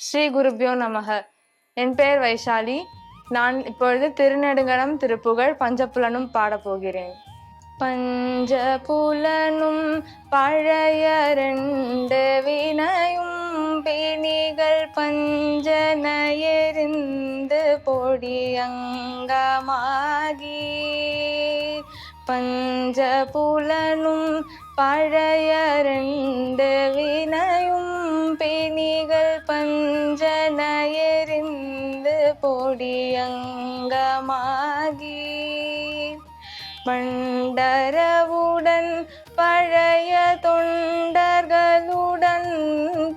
ஸ்ரீ குருப்யோ நமக. என் பெயர் வைஷாலி. நான் இப்பொழுது திருநெடுங்கடம் திருப்புகழ் பஞ்சப்புலனும் பாடப்போகிறேன். பஞ்சபுலனும் பழைய ரெண்டு வினையும் பிணிகள் பஞ்சன எரிந்து பொடியங்கமாகி பஞ்சபுலனும் பழைய ரெண்டு வினையும் பிணிகள் பஞ்சன எரிந்து பொடியங்கமாகி பண்டரவுடன் பழைய தொண்டர்களுடன்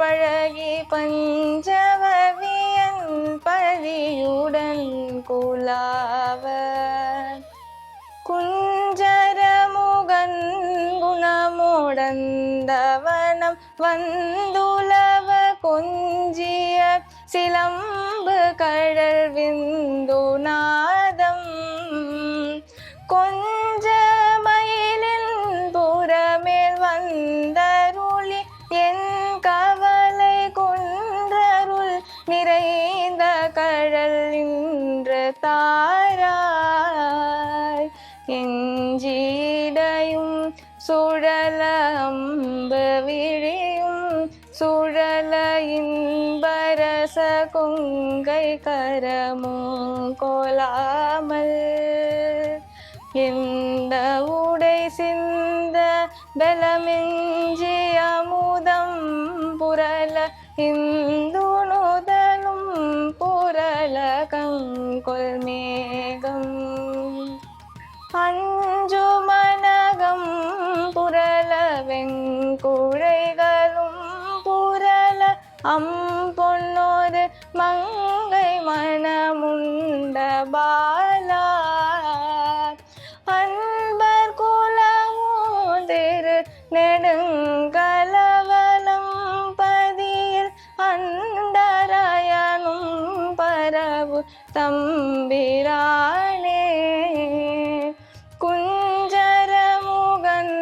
பழகி பஞ்சவவியன் பழியுடன் குலாவ குஞ்சரமுகன் குணமுடந்தவனம் வந்துலவ கொஞ்சிய சிலம்பு கழல் விந்து நாதம் கொஞ்ச மயிலின் புறமேல் வந்தருளி என் கவலை கொன்றருள் நிறைந்த கழல் இன்று தாராய் எஞ்சிடையும் சுழல அம்பு விழியும் சுழல இன்பரச கொங்கை கரமும் கொலாமல் எந்த உடை சிந்த பலமிஞ்சி அமுதம் புரள இந்துணுதலும் புரள கங்கொல் மேகம் அஞ்சு மனகம் புரள வெங்குழைகளும் புரள அம்பொன்னொரு மங்கை மனமுண்ட பாலா அன்பர் குலவும் திரு நெடுங்கலவலம் பதியில் அண்டராயனும் பரவு தம்பிரானே குஞ்சரமுகன்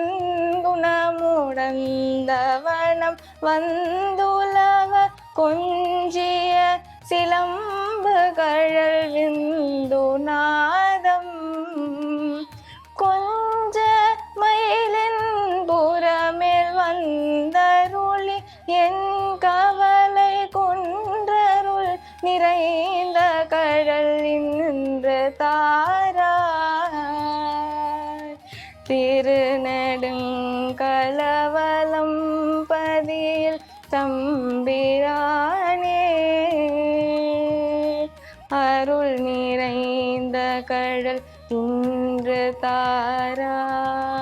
குணமுடந்தவனம் வந்துலவ கொஞ்சிய சிலம்பு கழல் விந்து நாதம் கொஞ்ச மயிலின் புறமேல் வந்தருளி என் கவலை கொன்றருள் நிறைந்த கழல் இன்று தாராய் திருநெடுங்கலவலம் பதியில் தம்பிரானே அருள் நிறைந்த கழல் இன்று தாராய்.